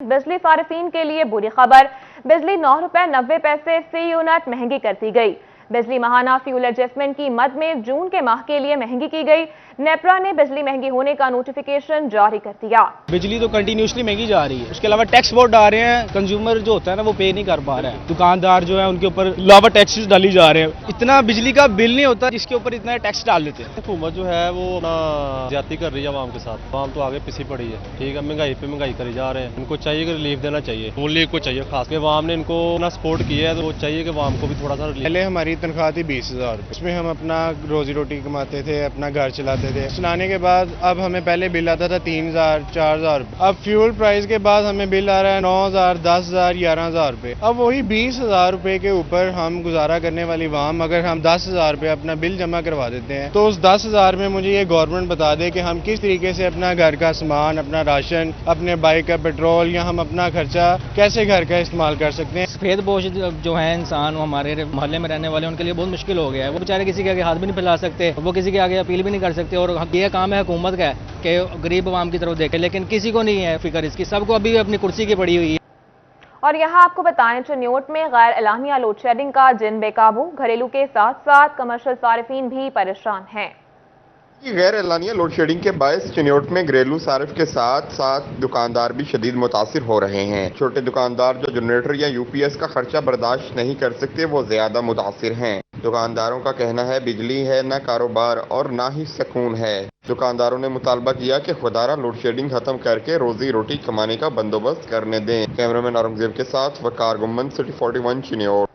बिजली सार्फिन के लिए बुरी खबर। बिजली 9 रुपए 90 पैसे फी यूनिट महंगी कर दी गई। बिजली माहाना फ्यूल एडजस्टमेंट की मद में जून के माह के लिए महंगी की गई। नेपरा ने बिजली महंगी होने का नोटिफिकेशन जारी कर दिया। बिजली तो कंटिन्यूसली महंगी जा रही है, उसके अलावा टैक्स बहुत डाल रहे हैं, कंज्यूमर जो होता है ना वो पे नहीं कर पा रहा है। दुकानदार जो है उनके ऊपर अलावा टैक्सेस डाली जा रहे हैं। इतना बिजली का बिल नहीं होता जिसके ऊपर इतना टैक्स डाल देते हैं। हुकूमत जो है वो ज्यादती कर रही है आवाम के साथ। आवाम तो आगे पिसी पड़ी है, ठीक है, महंगाई पे महंगाई करी जा रहे हैं। इनको चाहिए कि रिलीफ देना चाहिए, लीग को चाहिए, खास के आवाम ने इनको ना सपोर्ट किया है तो वो चाहिए कि आवाम को भी थोड़ा सा। पहले हमारी तनख्वाह थी 20,000, उसमें हम अपना रोजी रोटी कमाते थे, अपना घर चलाते थे। चलाने के बाद अब हमें पहले बिल आता था 3,000 4,000। अब फ्यूल प्राइस के बाद हमें बिल आ रहा है 9,000 10,000 11,000 रुपए। अब वही 20,000 रुपए के ऊपर हम गुजारा करने वाली आवाम, अगर हम 10,000 रुपए अपना बिल जमा करवा देते हैं तो उस 10,000 में मुझे ये गवर्नमेंट बता दे कि हम किस तरीके से अपना घर का सामान, अपना राशन, अपने बाइक का पेट्रोल या हम अपना खर्चा कैसे घर का इस्तेमाल कर सकते हैं। सफेद पोश जो है इंसान, वो हमारे मोहल्ले में रहने वाले, उनके लिए बहुत मुश्किल हो गया है। वो बेचारे किसी के आगे हाथ भी नहीं फैला सकते, वो किसी के आगे अपील भी नहीं कर सकते। और ये काम है हुकूमत का कि गरीब आवाम की तरफ देखे, लेकिन किसी को नहीं है फिक्र इसकी, सबको अभी अपनी कुर्सी की पड़ी हुई है। और यहाँ आपको बताएं, चिन्योट में गैर एलानिया लोड शेडिंग का जिन बेकाबू, घरेलू के साथ साथ कमर्शियल सार्फिन भी परेशान हैं। गैर एलानिया लोड शेडिंग के बायस चिन्योट में घरेलू सारिफ के साथ साथ दुकानदार भी शदीद मुतासिर हो रहे हैं। छोटे दुकानदार जो जनरेटर या यूपीएस का खर्चा बर्दाश्त नहीं कर सकते वो ज्यादा मुतासिर हैं। दुकानदारों का कहना है बिजली है न कारोबार और ना ही सुकून है। दुकानदारों ने मुतालबा किया कि खुदारा लोड शेडिंग खत्म करके रोजी रोटी कमाने का बंदोबस्त करने दें। कैमरामैन औरंगजेब के साथ वकार गुम्मन, सिटी 41 चिन्योट।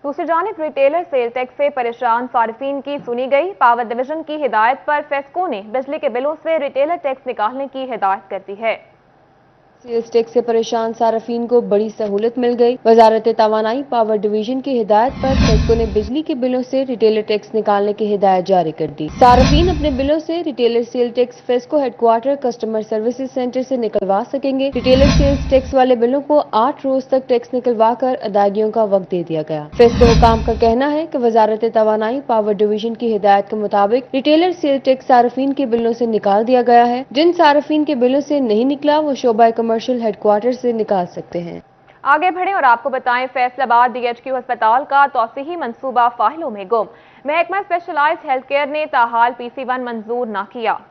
दूसरी जानिब रिटेलर सेल टैक्स से परेशान सार्फिन की सुनी गई। पावर डिवीजन की हिदायत पर फेस्को ने बिजली के बिलों से रिटेलर टैक्स निकालने की हिदायत कर दी है। सेल्स टैक्स से परेशान सार्फिन को बड़ी सहूलत मिल गई। वजारत तवानाई पावर डिवीजन की हिदायत पर फेस्को ने बिजली के बिलों से रिटेलर टैक्स निकालने की हिदायत जारी कर दी। सार्फिन अपने बिलों से retailer sale tax FESCO headquarter customer services centre से निकलवा सकेंगे। रिटेलर सेल्स टैक्स वाले बिलों को 8 रोज तक टैक्स निकलवा कर अदायगियों का वक्त दे दिया गया। फेस्को हुकाम का कहना है कि वजारत तवानाई पावर डिवीजन की हिदायत के मुताबिक रिटेलर सेल टैक्स सार्फिन के बिलों से निकाल दिया गया है। जिन सार्फिन के बिलों से नहीं निकला वो शोबा कमर्शियल हेडक्वार्टर से निकाल सकते हैं। आगे बढ़े और आपको बताएं, फैसलाबाद डीएचक्यू अस्पताल का तौसीही मंसूबा फाइलों में गुम। महकमा स्पेशलाइज्ड हेल्थ केयर ने ताहाल PC1 मंजूर न किया।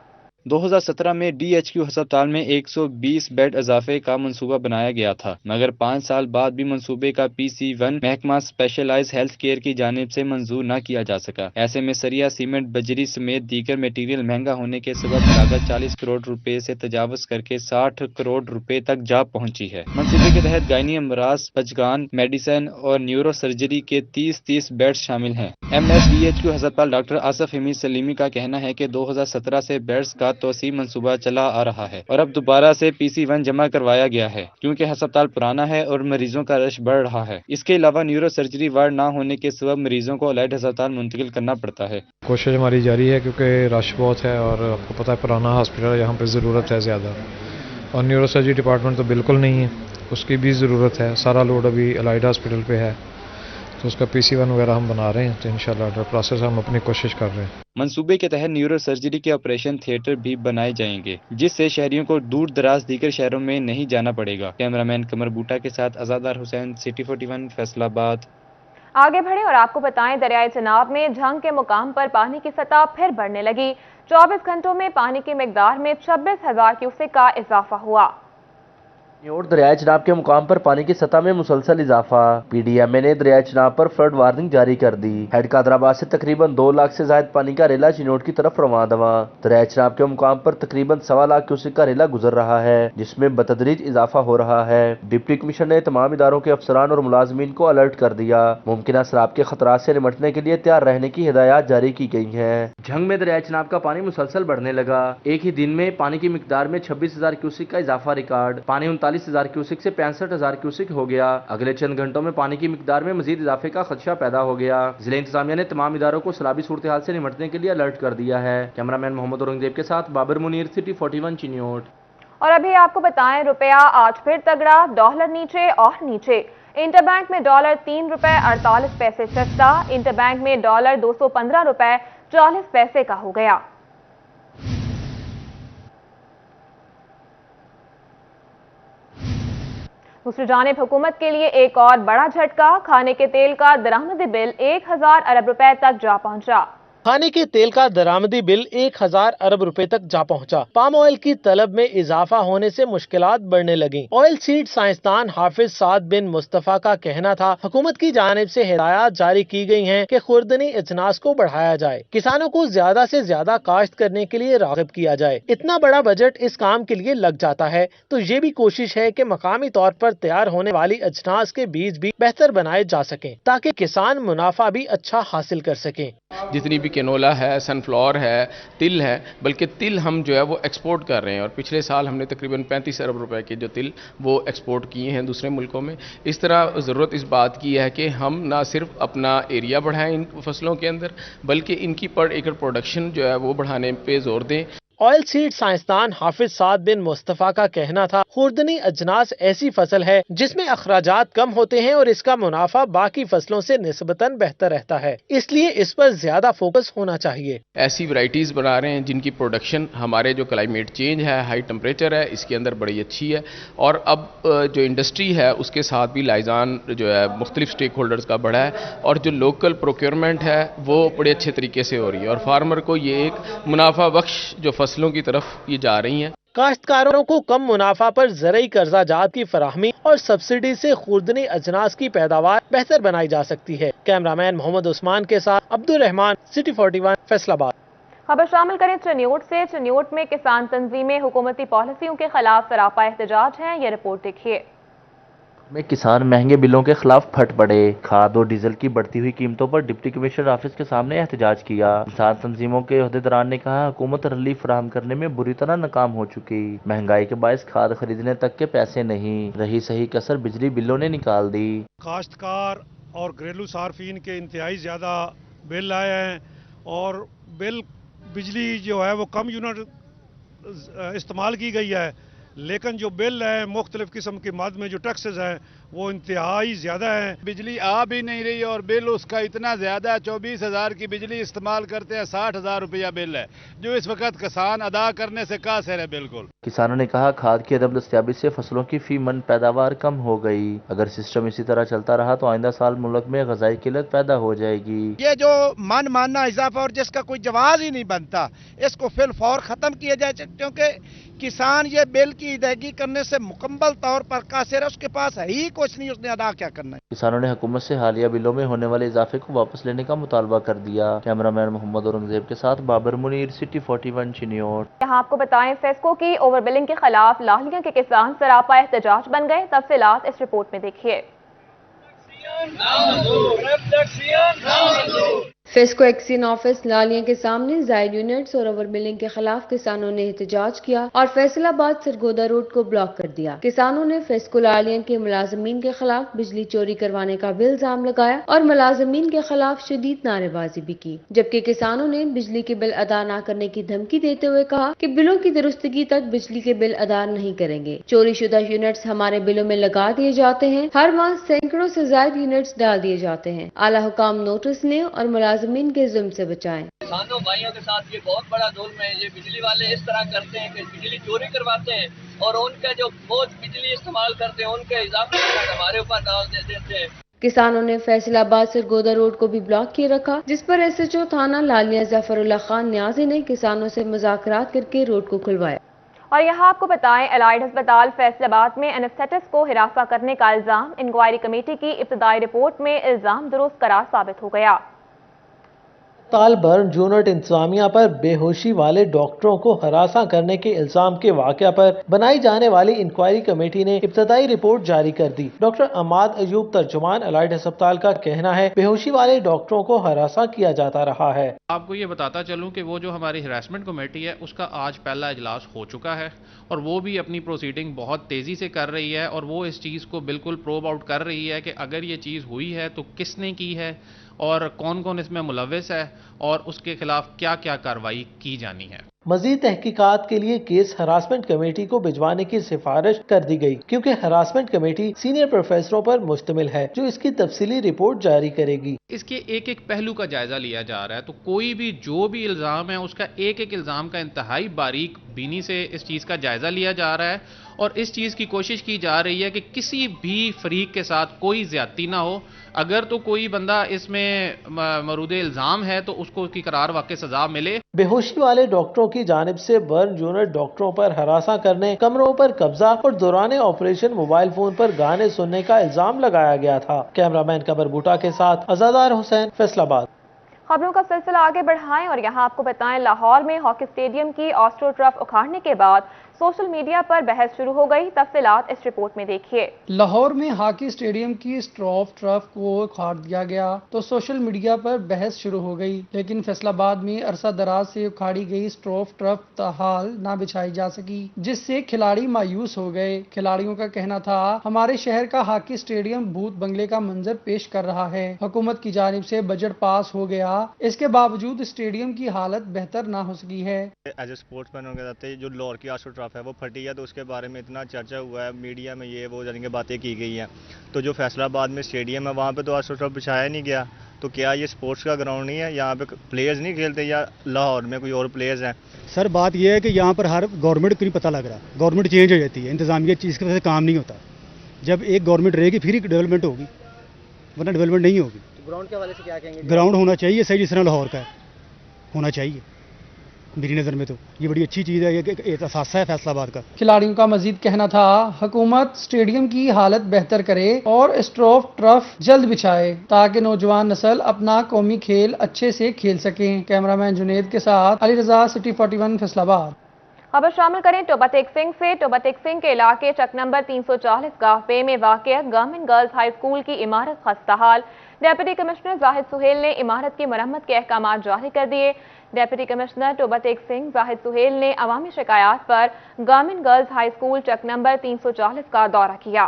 2017 में डीएचक्यू अस्पताल में 120 बेड इजाफे का मंसूबा बनाया गया था, मगर 5 साल बाद भी मंसूबे का PC1 महकमा स्पेशलाइज्ड हेल्थ केयर की जानिब से मंजूर न किया जा सका। ऐसे में सरिया, सीमेंट, बजरी समेत दीगर मटीरियल महंगा होने के सबब लागत 40 करोड़ रुपए से तजावज करके 60 करोड़ रुपए तक जा पहुंची है। मंसूबे के तहत गायनी अमराज, बचगान, मेडिसिन और न्यूरो सर्जरी के 30 बेड शामिल हैं। MSDHQ अस्पताल डॉक्टर आसफ हमीद सलीमी का कहना है कि 2017 से बेड्स का तोसी मंसूबा चला आ रहा है और अब दोबारा से PC1 जमा करवाया गया है, क्योंकि अस्पताल पुराना है और मरीजों का रश बढ़ रहा है। इसके अलावा न्यूरो सर्जरी वार्ड न होने के सबब मरीजों को अलग अस्पताल मुंतकिल करना पड़ता है। कोशिश हमारी जारी है क्योंकि रश बहुत है और आपको पता है पुराना हॉस्पिटल है, यहाँ पे ज़रूरत है ज़्यादा, और न्यूरो सर्जरी डिपार्टमेंट तो बिल्कुल नहीं है, उसकी भी ज़रूरत है। सारा लोड अभी अलाइड हॉस्पिटल पे है, तो उसका PC1 वगैरह हम बना रहे हैं, तो इंशाल्लाह अंडर प्रोसेस हम अपनी कोशिश कर रहे हैं। मंसूबे के तहत न्यूरो सर्जरी के ऑपरेशन थिएटर भी बनाए जाएंगे, जिससे शहरियों को दूर दराज दीगर शहरों में नहीं जाना पड़ेगा। कैमरामैन कमर बूटा के साथ आजादार हुसैन, सिटी 41 फैसलाबाद। आगे बढ़े और आपको बताएं, दरियाए चनाब में झंग के मुकाम पर पानी की सतह फिर बढ़ने लगी। 24 घंटों में पानी की मिकदार में 26,000 क्यूसेक का इजाफा हुआ। चिन्योट दरियाए चनाब के मुकाम पर पानी की सतह में मुसलसल इजाफा। PDMA ने दरियाए चनाब पर फ्लड वार्निंग जारी कर दी। हेड कादराबाद से तकरीबन 2 लाख से ज्यादा पानी का रेला चिन्योट की तरफ रवाना दवा। दरियाए चनाब के मुकाम पर तकरीबन 1.25 लाख क्यूसेक का रेला गुजर रहा है, जिसमें बतदरीज इजाफा हो रहा है। डिप्टी कमिश्नर ने तमाम इदारों के अफसरान और मुलाजमीन को अलर्ट कर दिया। मुमकिन सैलाब के खतरात से निमटने के लिए तैयार रहने की हिदायत जारी की गई है। झंग में दरियाए चनाब का पानी मुसलसल बढ़ने लगा। एक ही दिन में पानी की मिकदार में 26,000 क्यूसेक का इजाफा रिकॉर्ड। पानी 39,000 क्यूसेक से 65,000 क्यूसेक हो गया। अगले चंद घंटों में पानी की मिकदार में मजीद इजाफे का खदशा पैदा हो गया। जिला इंतजामिया ने तमाम इदारों को सैलाबी सूरत हाल से निमटने के लिए अलर्ट कर दिया है। कैमरामैन मोहम्मद औरंगजेब के साथ बाबर मुनीर, सिटी 41 चिन्योट। और अभी आपको बताएं, रुपया आज फिर तगड़ा, डॉलर नीचे और नीचे। इंटरबैंक में डॉलर 3 रुपए 48 पैसे सस्ता। इंटरबैंक में डॉलर 215 रुपए 40 पैसे का हो गया। दूसरी जानिब हुकूमत के लिए एक और बड़ा झटका, खाने के तेल का दरामदी बिल 1000 अरब रुपए तक जा पहुंचा। खाने के तेल का दरामदी बिल 1000 अरब रुपए तक जा पहुंचा। पाम ऑयल की तलब में इजाफा होने से मुश्किलात बढ़ने लगी। ऑयल सीड साइंसदान हाफिज साद बिन मुस्तफा का कहना था, हुकूमत की जानिब से हिदायत जारी की गई हैं कि खुर्दनी अजनास को बढ़ाया जाए, किसानों को ज्यादा से ज्यादा काश्त करने के लिए राग़िब किया जाए। इतना बड़ा बजट इस काम के लिए लग जाता है तो ये भी कोशिश है कि मकामी तौर पर तैयार होने वाली अजनास के बीज भी बेहतर बनाए जा सकें ताकि किसान मुनाफा भी अच्छा हासिल कर सकें। जितनी भी कैनोला है, सनफ्लावर है, तिल है, बल्कि तिल हम जो है वो एक्सपोर्ट कर रहे हैं और पिछले साल हमने तकरीबन 35 अरब रुपए के जो तिल वो एक्सपोर्ट किए हैं दूसरे मुल्कों में। इस तरह ज़रूरत इस बात की है कि हम ना सिर्फ अपना एरिया बढ़ाएं इन फसलों के अंदर, बल्कि इनकी पर एकड़ प्रोडक्शन जो है वो बढ़ाने पे जोर दें। ऑयल सीड साइंसदान हाफिज साद बिन मुस्तफा का कहना था, खुर्दनी अजनास ऐसी फसल है जिसमें अखराजात कम होते हैं और इसका मुनाफा बाकी फसलों से निस्बतन बेहतर रहता है, इसलिए इस पर ज्यादा फोकस होना चाहिए। ऐसी वैरायटीज बना रहे हैं जिनकी प्रोडक्शन हमारे जो क्लाइमेट चेंज है, हाई टेम्परेचर है, इसके अंदर बड़ी अच्छी है और अब जो इंडस्ट्री है उसके साथ भी लाइजान जो है मुख्तलिफ स्टेक होल्डर्स का बढ़ा है और जो लोकल प्रोक्योरमेंट है वो बड़े अच्छे तरीके से हो रही है और फार्मर को ये एक मुनाफा बख्श जो फसलों की तरफ ये जा रही हैं। काश्तकारों को कम मुनाफा पर ज़रई कर्जा जात की फराहमी और सब्सिडी से खुर्दनी अजनास की पैदावार बेहतर बनाई जा सकती है। कैमरामैन मोहम्मद उस्मान के साथ अब्दुल रहमान, सिटी 41, फैसलाबाद। खबर शामिल करें चनियोट से। चनियोट में किसान तंजीमें हुकूमती पॉलिसियों के खिलाफ सरापा एहतजाज हैं, ये रिपोर्ट देखिए। में किसान महंगे बिलों के खिलाफ फट पड़े। खाद और डीजल की बढ़ती हुई कीमतों पर डिप्टी कमिश्नर ऑफिस के सामने एहतजाज किया। किसान तंजीमों के अहदेदारान ने कहा, हुकूमत रिलीफ फराहम करने में बुरी तरह नाकाम हो चुकी। महंगाई के बायस खाद खरीदने तक के पैसे नहीं रही, सही कसर बिजली बिलों ने निकाल दी। काश्तकार और घरेलू सार्फिन के इंतहाई ज़्यादा बिल आए हैं और बिल बिजली जो है वो कम यूनिट इस्तेमाल की गई है, लेकिन जो बिल है मुख्तलिफ किस्म के मद में जो टैक्सेस हैं वो इंतहाई ज़्यादा है। बिजली आ भी नहीं रही और बिल उसका इतना ज़्यादा है, 24,000 की बिजली इस्तेमाल करते हैं, 60,000 रुपया बिल है जो इस वक्त किसान अदा करने से कासिर है। बिल्कुल किसानों ने कहा, खाद की अदम दस्तयाबी से फसलों की फी मन पैदावार कम हो गई। अगर सिस्टम इसी तरह चलता रहा तो आइंदा साल मुल्क में ग़ज़ाई किल्लत पैदा हो जाएगी। ये जो मन मानना इजाफा और जिसका कोई जवाब ही नहीं बनता, इसको फिल फौर ख़त्म किया जाए, क्योंकि किसान ये बिल की अदायगी करने से मुकम्मल तौर पर कासिर है, उसके पास है ही कुछ नहीं, उसने अदा क्या करना है। किसानों ने हुकूमत से हालिया बिलों में होने वाले इजाफे को वापस लेने का मुतालबा कर दिया। कैमरामैन मोहम्मद औरंगजेब के साथ बाबर मुनीर, सिटी 41, चिन्योट। यहाँ आपको बताएं, फेस्को की ओवर बिलिंग के खिलाफ लाहलिया के किसान सरापा एहतजाज बन गए। तफसीलात इस रिपोर्ट में देखिए। फेस्को एक्सियन ऑफिस लालिया के सामने जायद यूनिट्स और ओवर बिलिंग के खिलाफ किसानों ने एहतजाज किया और फैसलाबाद सरगोदा रोड को ब्लॉक कर दिया। किसानों ने फेस्को लालिया के मुलाजमीन के खिलाफ बिजली चोरी करवाने का भी इल्जाम लगाया और मुलाजमीन के खिलाफ शदीद नारेबाजी भी की, जबकि किसानों ने बिजली के बिल अदा न करने की धमकी देते हुए कहा कि बिलों की दुरुस्तगी तक बिजली के बिल अदा नहीं करेंगे। चोरी शुदा यूनिट्स हमारे बिलों में लगा दिए जाते हैं, हर माह सैकड़ों से ज्यादा यूनिट्स डाल दिए जाते हैं। आला हुकाम नोटिस लें और मुलाजमीन के जुल्म से बचाएं। किसानों भाइयों के साथ ये बहुत बड़ा जुल्म है। ये बिजली वाले इस तरह करते हैं कि बिजली चोरी करवाते हैं और उनका जो बहुत बिजली इस्तेमाल करते हैं उनके इजाफे हमारे ऊपर डाल देते हैं। किसानों ने फैसलाबाद सरगोदा रोड को भी ब्लॉक किए रखा, जिस पर SHO थाना लालिया जफरुल्लाह खान न्याजी ने किसानों से मुज़ाकरात करके रोड को खुलवाया। और यहाँ आपको बताएं, एलाइड अस्पताल फैसलाबाद में एनेस्थेटिस्ट को हिरासा करने का इल्जाम। इंक्वायरी कमेटी की इब्तदाई रिपोर्ट में इल्जाम दुरुस्त करार साबित हो गया। अस्पताल बर्न यूनिट इंतजामिया पर बेहोशी वाले डॉक्टरों को हरासा करने के इल्जाम के वाक़या पर बनाई जाने वाली इंक्वायरी कमेटी ने इब्तदाई रिपोर्ट जारी कर दी। डॉक्टर अमाद अयूब तर्जुमान एलाइड अस्पताल का कहना है, बेहोशी वाले डॉक्टरों को हरासा किया जाता रहा है। आपको ये बताता चलूं कि वो जो हमारी हरासमेंट कमेटी है उसका आज पहला इजलास हो चुका है और वो भी अपनी प्रोसीडिंग बहुत तेज़ी से कर रही है और वो इस चीज़ को बिल्कुल प्रोव आउट कर रही है कि अगर ये चीज़ हुई है तो किसने की है और कौन कौन इसमें मुलव्विस है और उसके खिलाफ क्या क्या कार्रवाई की जानी है। मजीद तहकीकात के लिए केस हरासमेंट कमेटी को भिजवाने की सिफारिश कर दी गई, क्योंकि हरासमेंट कमेटी सीनियर प्रोफेसरों पर मुश्तमिल है जो इसकी तफसीली रिपोर्ट जारी करेगी। इसके एक एक पहलू का जायजा लिया जा रहा है, तो कोई भी जो भी इल्ज़ाम है उसका एक एक इल्ज़ाम का इंतहाई बारीक बीनी से इस चीज़ का जायजा लिया जा रहा है اور اس چیز کی کوشش کی جا رہی ہے کہ کسی بھی فریق کے ساتھ کوئی زیادتی نہ ہو. اگر تو کوئی بندہ اس میں مورد الزام ہے تو اس کو کی قرار واقع سزا ملے. بے ہوشی والے ڈاکٹروں کی جانب سے برن یونٹ ڈاکٹروں پر ہراساں کرنے، کمروں پر قبضہ اور دوران آپریشن موبائل فون پر گانے سننے کا الزام لگایا گیا تھا. کیمرہ مین قمر بوٹا کے ساتھ عزادار حسین، فیصل آباد. خبروں کا سلسلہ آگے بڑھائیں اور یہاں آپ کو بتائیں لاہور میں ہاکی اسٹیڈیم کی آسٹرو ٹرف اکھاڑنے کے بعد سوشل میڈیا پر بحث شروع ہو گئی. تفصیلات اس رپورٹ میں دیکھیے. لاہور میں ہاکی اسٹیڈیم کی اسٹروف ٹرف کو اکھاڑ دیا گیا تو سوشل میڈیا پر بحث شروع ہو گئی، لیکن فیصل آباد میں عرصہ دراز سے اکھاڑی گئی اسٹروف ٹرف تاحال نہ بچھائی جا سکی، جس سے کھلاڑی مایوس ہو گئے. کھلاڑیوں کا کہنا تھا ہمارے شہر کا ہاکی اسٹیڈیم بھوت بنگلے کا منظر پیش کر رہا ہے. حکومت کی جانب سے بجٹ پاس ہو گیا، اس کے باوجود اسٹیڈیم کی حالت بہتر نہ ہو سکی ہے. ایز اے اسپورٹس مین کے ناطے جو لاہور کی آسٹرو ٹرف ہے وہ پھٹی ہے تو اس کے بارے میں اتنا چرچا ہوا ہے میڈیا میں، یہ وہ جانے کی باتیں کی گئی ہیں. تو جو فیصل آباد میں اسٹیڈیم ہے وہاں پہ تو آسٹرو ٹرف بچھایا نہیں گیا، تو کیا یہ اسپورٹس کا گراؤنڈ نہیں ہے؟ یہاں پہ پلیئرز نہیں کھیلتے یا لاہور میں کوئی اور پلیئرز ہیں؟ سر بات یہ ہے کہ یہاں پر ہر گورنمنٹ کو نہیں پتہ لگ رہا، گورنمنٹ چینج ہو جاتی ہے، انتظامیہ چیز کی وجہ سے کام نہیں ہوتا. جب ایک گورنمنٹ رہے گی پھر ہی ڈیولپمنٹ ہوگی، ورنہ ڈیولپمنٹ نہیں ہوگی. گراؤنڈ کے حوالے سے کیا کہیں گے؟ گراؤنڈ ہونا چاہیے صحیح، جس طرح لاہور کا ہے ہونا چاہیے. میری نظر میں تو یہ بڑی اچھی چیز ہے، یہ اثاثہ ہے فیصل آباد کا. کھلاڑیوں کا مزید کہنا تھا حکومت اسٹیڈیم کی حالت بہتر کرے اور اسٹروف ٹرف جلد بچھائے تاکہ نوجوان نسل اپنا قومی کھیل اچھے سے کھیل سکیں. کیمرہ مین جنید کے ساتھ علی رضا، سٹی 41، فیصل آباد. خبر شامل کریں ٹوبہ ٹیک سنگھ سے. ٹوبہ ٹیک سنگھ کے علاقے چک نمبر 340 گاہپے میں واقع گورنمنٹ گرلز ہائی اسکول کی عمارت خستہ حال. ڈیپٹی کمشنر زاہد سہیل نے عمارت کی مرمت کے احکامات جاری کر دیے. ڈیپٹی کمشنر ٹوبہ ٹیک سنگھ زاہد سہیل نے عوامی شکایات پر گورنمنٹ گرلز ہائی اسکول چک نمبر 340 کا دورہ کیا.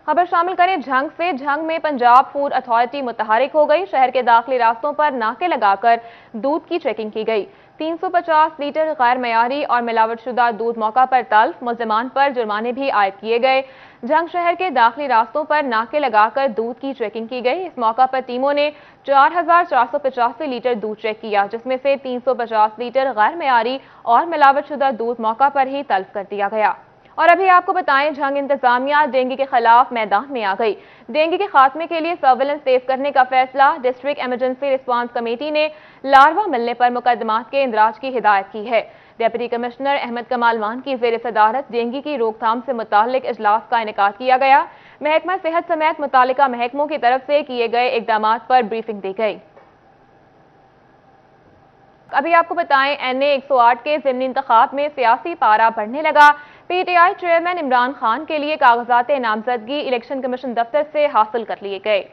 خبر شامل کریں جھنگ سے. جھنگ میں پنجاب فوڈ اتھارٹی متحرک ہو گئی. شہر کے داخلی راستوں پر ناکے لگا کر دودھ کی چیکنگ کی گئی. 350 لیٹر غیر معیاری اور ملاوٹ شدہ دودھ موقع پر تلف. ملزمان پر جرمانے بھی عائد کیے گئے. جھنگ شہر کے داخلی راستوں پر ناکے لگا کر دودھ کی چیکنگ کی گئی. اس موقع پر ٹیموں نے 4485 لیٹر دودھ چیک کیا، جس میں سے 350 لیٹر غیر معیاری اور ملاوٹ شدہ دودھ موقع پر ہی تلف کر دیا گیا. اور ابھی آپ کو بتائیں جھنگ انتظامیہ ڈینگی کے خلاف میدان میں آ گئی. ڈینگی کے خاتمے کے لیے سرویلنس تیز کرنے کا فیصلہ. ڈسٹرکٹ ایمرجنسی رسپانس کمیٹی نے لاروا ملنے پر مقدمات کے اندراج کی ہدایت کی ہے. ڈپٹی کمشنر احمد کمال وان کی زیر صدارت ڈینگی کی روک تھام سے متعلق اجلاس کا انعقاد کیا گیا. محکمہ صحت سمیت متعلقہ محکموں کی طرف سے کیے گئے اقدامات پر بریفنگ دی گئی. ابھی آپ کو بتائیں NA 108 کے ضمنی انتخاب میں سیاسی پارا بڑھنے لگا. PTI چیئرمین عمران خان کے لیے کاغذات نامزدگی الیکشن کمیشن دفتر سے حاصل کر لیے گئے.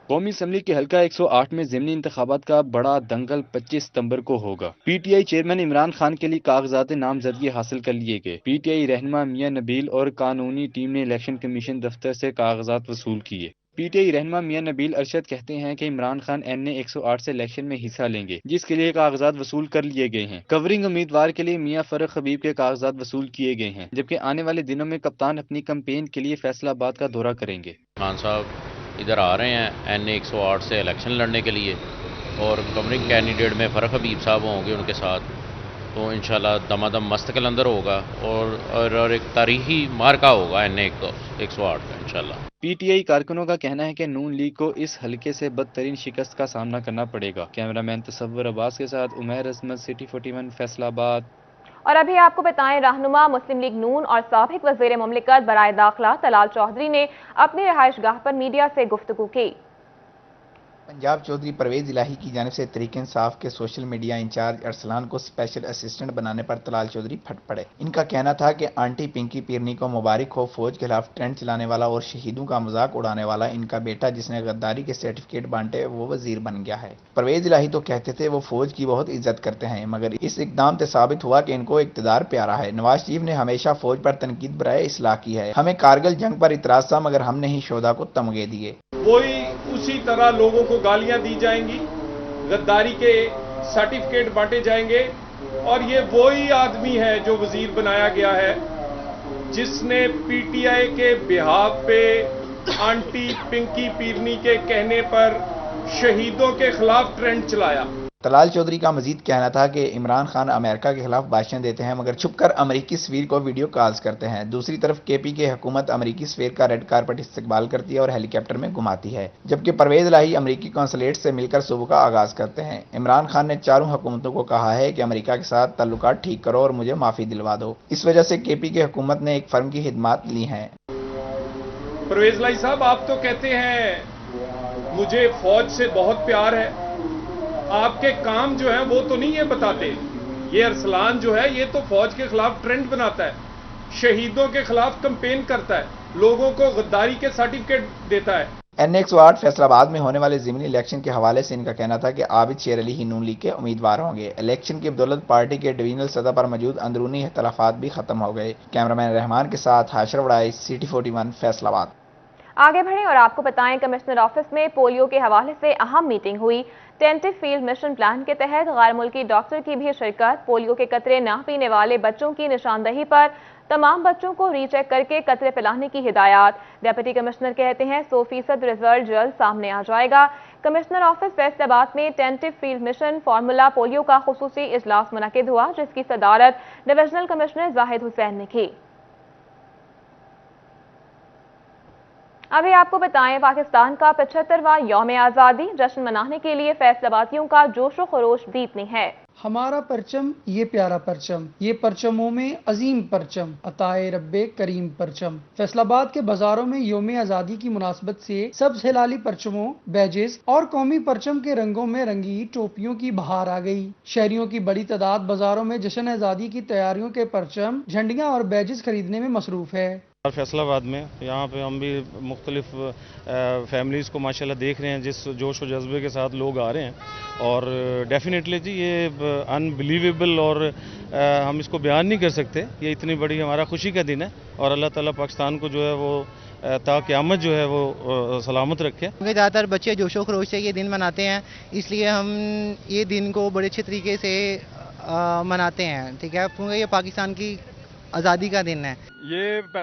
قومی اسمبلی کے حلقہ 108 میں ضمنی انتخابات کا بڑا دنگل 25 ستمبر کو ہوگا. PTI چیئرمین عمران خان کے لیے کاغذات نامزدگی حاصل کر لیے گئے. PTI رہنما میاں نبیل اور قانونی ٹیم نے الیکشن کمیشن دفتر سے کاغذات وصول کیے. PTI رہنما میاں نبیل ارشد کہتے ہیں کہ عمران خان NA 108 سے الیکشن میں حصہ لیں گے، جس کے لیے کاغذات وصول کر لیے گئے ہیں. کورنگ امیدوار کے لیے میاں فرق حبیب کے کاغذات وصول کیے گئے ہیں، جبکہ آنے والے دنوں میں کپتان اپنی کمپین کے لیے فیصل آباد کا دورہ کریں گے. خان صاحب ادھر آ رہے ہیں NA 108 سے الیکشن لڑنے کے لیے، اور کورنگ کینڈیڈیٹ میں فرق حبیب صاحب ہوں گے ان کے ساتھ. تو انشاءاللہ دمادم مست کلندر ہوگا اور ایک تاریخی مارکا ہوگا NA 108 کا انشاءاللہ. PTI کارکنوں کا کہنا ہے کہ نون لیگ کو اس حلقے سے بدترین شکست کا سامنا کرنا پڑے گا. کیمرہ مین تصور عباس کے ساتھ عمیر عظمت، سٹی 41، فیصل آباد. اور ابھی آپ کو بتائیں رہنما مسلم لیگ نون اور سابق وزیر مملکت برائے داخلہ طلال چودھری نے اپنی رہائش گاہ پر میڈیا سے گفتگو کی. پنجاب چودھری پرویز الہی کی جانب سے تحریک انصاف کے سوشل میڈیا انچارج ارسلان کو اسپیشل اسسٹنٹ بنانے پر طلال چودھری پھٹ پڑے. ان کا کہنا تھا کہ آنٹی پنکی پیرنی کو مبارک ہو. فوج کے خلاف ٹرینڈ چلانے والا اور شہیدوں کا مذاق اڑانے والا ان کا بیٹا جس نے غداری کے سرٹیفکیٹ بانٹے وہ وزیر بن گیا ہے. پرویز الہی تو کہتے تھے وہ فوج کی بہت عزت کرتے ہیں، مگر اس اقدام سے ثابت ہوا کہ ان کو اقتدار پیارا ہے. نواز شریف نے ہمیشہ فوج پر تنقید برائے اصلاح کی ہے. ہمیں کارگل جنگ پر اعتراض تھا مگر ہم نے ہی شہدا کو تمغے دیے. وہی اسی طرح لوگوں کو گالیاں دی جائیں گی، غداری کے سرٹیفکیٹ بانٹے جائیں گے، اور یہ وہی آدمی ہے جو وزیر بنایا گیا ہے جس نے PTI کے بہاف پہ آنٹی پنکی پیرنی کے کہنے پر شہیدوں کے خلاف ٹرینڈ چلایا. طلال چودھری کا مزید کہنا تھا کہ عمران خان امریکہ کے خلاف بھاشن دیتے ہیں مگر چھپ کر امریکی سفیر کو ویڈیو کالز کرتے ہیں. دوسری طرف کے پی کے حکومت امریکی سفیر کا ریڈ کارپٹ استقبال کرتی ہے اور ہیلی کاپٹر میں گھماتی ہے، جبکہ پرویز الہی امریکی قونصلیٹ سے مل کر صبح کا آغاز کرتے ہیں. عمران خان نے چاروں حکومتوں کو کہا ہے کہ امریکہ کے ساتھ تعلقات ٹھیک کرو اور مجھے معافی دلوا دو. اس وجہ سے کے پی کے حکومت نے ایک فرم کی خدمات لی ہیں. پرویز الہی صاحب، آپ تو کہتے ہیں مجھے فوج سے بہت پیار ہے، آپ کے کام جو ہیں وہ تو نہیں یہ بتاتے. یہ ارسلان جو ہے یہ تو فوج کے خلاف ٹرینڈ بناتا ہے، شہیدوں کے خلاف کمپین کرتا ہے، لوگوں کو غداری کے سرٹیفکیٹ دیتا ہے. NX-8 فیصل آباد میں ہونے والے ضمنی الیکشن کے حوالے سے ان کا کہنا تھا کہ عابد شیر علی ہی نون لیگ کے امیدوار ہوں گے. الیکشن کی بدولت پارٹی کے ڈویژنل سطح پر موجود اندرونی اختلافات بھی ختم ہو گئے. کیمرامین رحمان کے ساتھ حاشر وڑائی، CT41 فیصل آباد. آگے بڑھیں اور آپ کو بتائیں، کمشنر آفس میں پولیو کے حوالے سے اہم میٹنگ ہوئی. ٹینٹو فیلڈ مشن پلان کے تحت غیر ملکی ڈاکٹر کی بھی شرکت. پولیو کے قطرے نہ پینے والے بچوں کی نشاندہی پر تمام بچوں کو ری چیک کر کے قطرے پلانے کی ہدایات. ڈپٹی کمشنر کہتے ہیں 100% رزلٹ جلد سامنے آ جائے گا. کمشنر آفس فیصل آباد میں ٹینٹو فیلڈ مشن فارمولا پولیو کا خصوصی اجلاس منعقد ہوا، جس کی صدارت ڈویژنل کمشنر زاہد حسین نے کی. ابھی آپ کو بتائیں، پاکستان کا 75واں یوم آزادی جشن منانے کے لیے فیصل آبادیوں کا جوش و خروش دیپنی ہے. ہمارا پرچم یہ پیارا پرچم، یہ پرچموں میں عظیم پرچم، عطائے رب کریم پرچم. فیصل آباد کے بازاروں میں یوم آزادی کی مناسبت سے سبز ہلالی پرچموں، بیجز اور قومی پرچم کے رنگوں میں رنگی ٹوپیوں کی بہار آ گئی. شہریوں کی بڑی تعداد بازاروں میں جشن آزادی کی تیاریوں کے پرچم، جھنڈیاں اور بیجز خریدنے میں مصروف ہے. فیصل آباد میں یہاں پہ ہم بھی مختلف فیملیز کو ماشاءاللہ دیکھ رہے ہیں، جس جوش و جذبے کے ساتھ لوگ آ رہے ہیں، اور ڈیفینیٹلی جی یہ انبلیویبل اور ہم اس کو بیان نہیں کر سکتے. یہ اتنی بڑی ہمارا خوشی کا دن ہے اور اللہ تعالیٰ پاکستان کو جو ہے وہ تا قیامت جو ہے وہ سلامت رکھے. کیونکہ زیادہ تر بچے جوش و خروش سے یہ دن مناتے ہیں، اس لیے ہم یہ دن کو بڑے اچھے طریقے سے مناتے ہیں. ٹھیک ہے، کیونکہ یہ پاکستان کی آزادی کا دن ہے. یہ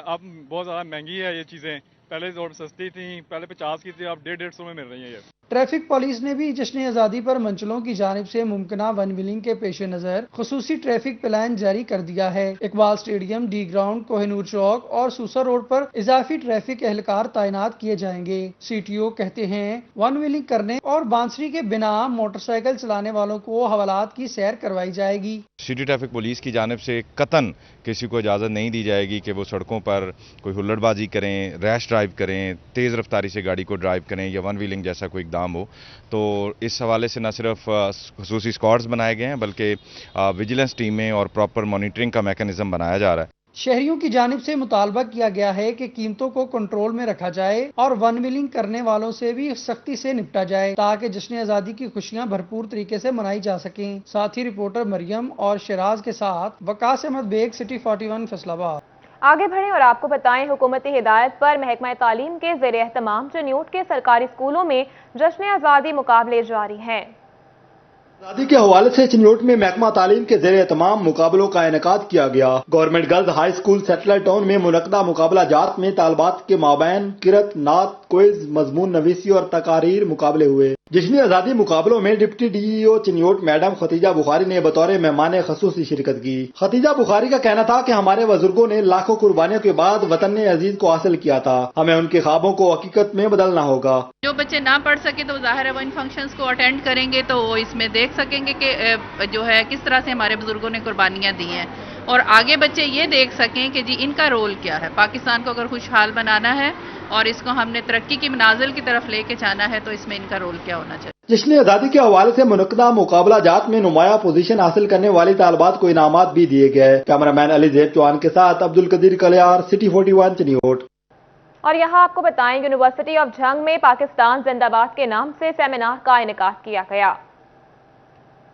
اب بہت زیادہ مہنگی ہے، یہ چیزیں پہلے اور سستی تھیں، پہلے 50 کی تھی، اب 150 میں مل رہی ہیں. یہ ٹریفک پولیس نے بھی جشن آزادی پر منچلوں کی جانب سے ممکنہ ون ویلنگ کے پیش نظر خصوصی ٹریفک پلان جاری کر دیا ہے. Iqbal stadium, D ground, Koh Noor چوک اور سوسا روڈ پر اضافی ٹریفک اہلکار تعینات کیے جائیں گے. CTO کہتے ہیں ون ویلنگ کرنے اور بانسری کے بنا موٹر سائیکل چلانے والوں کو حوالات کی سیر کروائی جائے گی. سٹی ٹریفک پولیس کی جانب سے قطعاً کسی کو اجازت نہیں دی جائے گی کہ وہ سڑکوں پر کوئی ہلڑ بازی کریں، ریش ڈرائیو کریں، تیز رفتاری سے گاڑی کو ڈرائیو کریں یا ون ویلنگ جیسا کوئی اقدام ہو. تو اس حوالے سے نہ صرف خصوصی اسکواڈز بنائے گئے ہیں بلکہ ویجیلنس ٹیمیں اور پراپر مانیٹرنگ کا میکانزم بنایا جا رہا ہے. شہریوں کی جانب سے مطالبہ کیا گیا ہے کہ قیمتوں کو کنٹرول میں رکھا جائے اور ون ویلنگ کرنے والوں سے بھی سختی سے نپٹا جائے تاکہ جشن آزادی کی خوشیاں بھرپور طریقے سے منائی جا سکیں. ساتھی رپورٹر مریم اور شراز کے ساتھ وقاص احمد بیگ، سٹی 41 فیصل آباد. آگے بڑھیں اور آپ کو بتائیں، حکومتی ہدایت پر محکمہ تعلیم کے زیر اہتمام چنیوٹ کے سرکاری اسکولوں میں جشن آزادی مقابلے جاری ہیں. آزادی کے حوالے سے چنیوٹ میں محکمہ تعلیم کے زیر اہتمام مقابلوں کا انعقاد کیا گیا. Government girls high school satellite town میں منعقدہ مقابلہ جات میں طالبات کے مابین قرأت، نعت، کوئز، مضمون نویسی اور تقاریر مقابلے ہوئے. جشن آزادی مقابلوں میں deputy DEO Chiniot madam Khatija Bukhari نے بطور مہمان خصوصی شرکت کی. ختیجہ بخاری کا کہنا تھا کہ ہمارے بزرگوں نے لاکھوں قربانیوں کے بعد وطن عزیز کو حاصل کیا تھا، ہمیں ان کے خوابوں کو حقیقت میں بدلنا ہوگا. جو بچے نہ پڑھ سکے تو ظاہر ہے وہ ان فنکشنز کو اٹینڈ کریں گے تو وہ اس میں دیکھ سکیں گے کہ جو ہے کس طرح سے ہمارے بزرگوں نے قربانیاں دی ہیں، اور آگے بچے یہ دیکھ سکیں کہ جی ان کا رول کیا ہے. پاکستان کو اگر خوشحال بنانا ہے اور اس کو ہم نے ترقی کی منازل کی طرف لے کے جانا ہے تو اس میں ان کا رول کیا ہونا چاہیے. جشن آزادی کے حوالے سے منعقدہ مقابلہ جات میں نمایاں پوزیشن حاصل کرنے والی طالبات کو انعامات بھی دیے گئے. کیمرامین علی زیب چوہان کے ساتھ عبد القدیر کلیار، سٹی 41 چنیوٹ. اور یہاں آپ کو بتائیں، یونیورسٹی آف جھنگ میں پاکستان زندہ باد کے نام سے سیمینار کا انعقاد کیا گیا.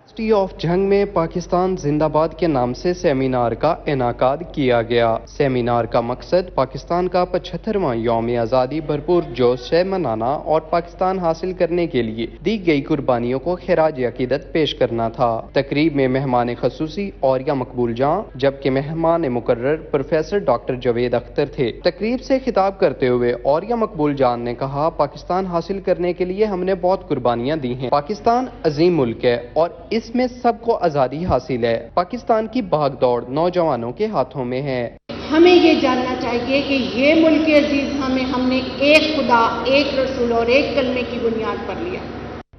यूनिवर्सिटी ऑफ जंग में पाकिस्तान जिंदाबाद के नाम से सेमिनार का इनाकाद किया गया। सेमिनार का मकसद पाकिस्तान का 75वां यौम आज़ादी भरपूर जोश से मनाना और पाकिस्तान हासिल करने के लिए दी गई कुर्बानियों को खिराज अकीदत पेश करना था। तकरीब में मेहमान खसूसी औरिया मकबूल जां जबकि मेहमान मुकर्रर प्रोफेसर डॉक्टर जावेद अख्तर थे। तकरीब से खिताब करते हुए औरिया मकबूल जान ने कहा, पाकिस्तान हासिल करने के लिए हमने बहुत कुर्बानियां दी हैं। पाकिस्तान अजीम मुल्क है और इसमें सबको आज़ादी हासिल है। पाकिस्तान की भाग दौड़ नौजवानों के हाथों में है। हमें ये जानना चाहिए कि ये मुल्क अजीज हमने एक खुदा, एक रसूल और एक कलमे की बुनियाद पर लिया।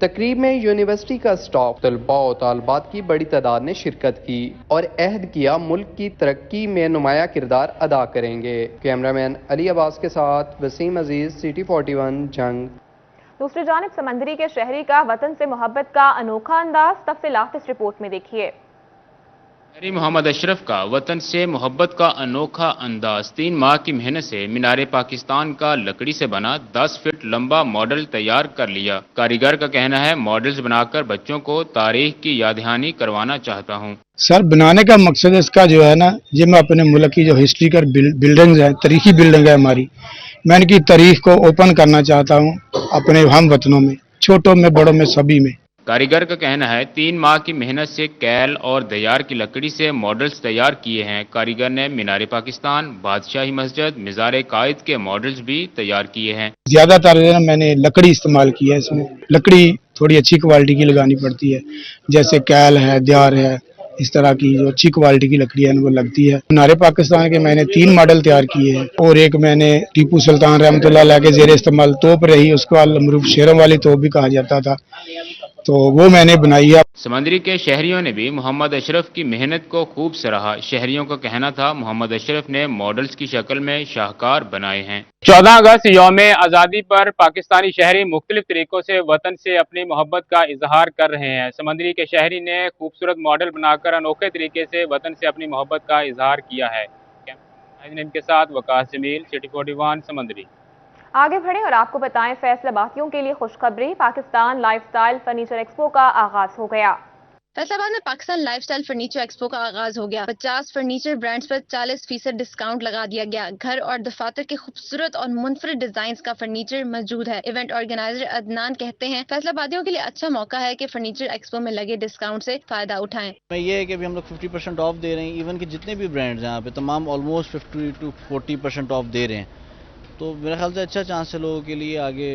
तकरीब में यूनिवर्सिटी का स्टाफ, तलबा और तालबात की बड़ी तादाद ने शिरकत की और अहद किया मुल्क की तरक्की में नुमाया किरदार अदा करेंगे। कैमरामैन अली अब्बास के साथ वसीम अजीज, सिटी 41 जंग। दूसरी जानिब समंदरी के शहरी का वतन से मोहब्बत का अनोखा अंदाज, तफसीलात इस रिपोर्ट में देखिए। शहरी मोहम्मद अशरफ का वतन से मोहब्बत का अनोखा अंदाज 3 माह की मेहनत से मीनारे पाकिस्तान का लकड़ी से बना 10 फीट लंबा मॉडल तैयार कर लिया। कारीगर का कहना है, मॉडल्स बनाकर बच्चों को तारीख की याद दहानी करवाना चाहता हूँ। सर, बनाने का मकसद इसका जो है ना, ये मैं अपने मुल्क की जो हिस्ट्रिकल बिल्डिंग्स हैं, तारीखी बिल्डिंग है हमारी, मैं इनकी तारीख को ओपन करना चाहता हूँ अपने हम वतनों में, छोटों में बड़ों में सभी में। कारीगर का कहना है, 3 माह की मेहनत से कैल और दयार की लकड़ी से मॉडल्स तैयार किए हैं। कारीगर ने मीनारे पाकिस्तान, बादशाही मस्जिद, मिज़ार कायद के मॉडल्स भी तैयार किए हैं। ज्यादातर मैंने लकड़ी इस्तेमाल की है। इसमें लकड़ी थोड़ी अच्छी क्वालिटी की लगानी पड़ती है, जैसे कैल है, दयार है, इस तरह की जो अच्छी क्वालिटी की लकड़ी है वो लगती है। मीनारे पाकिस्तान के मैंने 3 मॉडल तैयार किए हैं और एक मैंने टीपू सुल्तान रहमतुल्लाह अलैह के जेर इस्तेमाल तोप रही, उसको अल-मरूफ शेरों वाली तोप भी कहा जाता था, तो वो मैंने बनाई है। समंदरी के शहरियों ने भी मोहम्मद अशरफ की मेहनत को खूब सराहा। शहरियों का कहना था, मोहम्मद अशरफ ने मॉडल्स की शक्ल में शाहकार बनाए हैं। 14 अगस्त यौम आज़ादी पर पाकिस्तानी शहरी मुख्तलिफ तरीकों से वतन से अपनी मोहब्बत का इजहार कर रहे हैं। समंदरी के शहरी ने खूबसूरत मॉडल बनाकर अनोखे तरीके से वतन से अपनी मोहब्बत का इजहार किया है। इनके साथ वकास जमील, सिटी 41 समंदरी। आगे बढ़े और आपको बताएं, फैसलाबादियों के लिए खुशखबरी, पाकिस्तान लाइफस्टाइल फर्नीचर एक्सपो का आगाज हो गया। फैसलाबाद में पाकिस्तान लाइफस्टाइल फर्नीचर एक्सपो का आगाज हो गया। 50 फर्नीचर ब्रांड्स पर 40% डिस्काउंट लगा दिया गया। घर और दफातर के खूबसूरत और मुनफरद डिजाइन का फर्नीचर मौजूद है। इवेंट ऑर्गेनाइजर अदनान कहते हैं, फैसलाबादियों के लिए अच्छा मौका है कि फर्नीचर एक्सपो में लगे डिस्काउंट से फायदा उठाएं। ये है कि अभी हम लोग 50% ऑफ दे रहे हैं। इवन कि जितने भी ब्रांड्स हैं यहाँ पे तमाम ऑलमोस्ट 50 to 40% ऑफ दे रहे हैं, तो मेरे ख्याल से अच्छा चांस है लोगों के लिए। आगे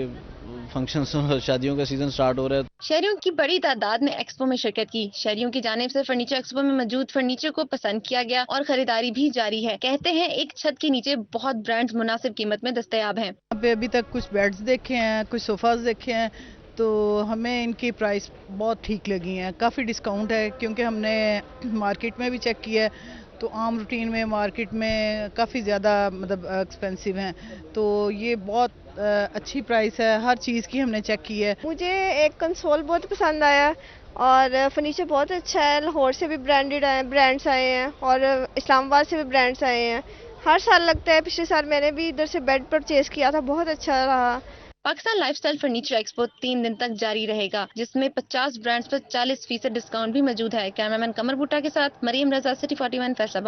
फंक्शंस और शादियों का सीजन स्टार्ट हो रहा है। शहरियों की बड़ी तादाद ने एक्सपो में शिरकत की। शहरियों की जानिब से फर्नीचर एक्सपो में मौजूद फर्नीचर को पसंद किया गया और खरीदारी भी जारी है। कहते हैं, एक छत के नीचे बहुत ब्रांड्स मुनासिब कीमत में दस्तयाब हैं। यहाँ पे अभी तक कुछ बेड्स देखे हैं, कुछ सोफाज देखे हैं, तो हमें इनकी प्राइस बहुत ठीक लगी हैं। काफ़ी डिस्काउंट है, क्योंकि हमने मार्केट में भी चेक किया है, तो आम रूटीन में मार्केट में काफ़ी ज़्यादा मतलब एक्सपेंसिव हैं, तो ये बहुत अच्छी प्राइस है। हर चीज़ की हमने चेक की है। मुझे एक कंसोल बहुत पसंद आया और फर्नीचर बहुत अच्छा है। लाहौर से भी ब्रांड्स आए हैं और इस्लामाबाद से भी ब्रांड्स आए हैं। हर साल लगता है, पिछले साल मैंने भी इधर से बेड परचेज किया था, बहुत अच्छा रहा। पाकिस्तान लाइफस्टाइल फर्नीचर एक्सपो 3 दिन तक जारी रहेगा, जिसमें 50 ब्रांड्स पर 40% डिस्काउंट भी मौजूद है। कैमरामैन कमर भुट्टा के साथ मरियम रजा, सिटी 41 फैसलाबाद।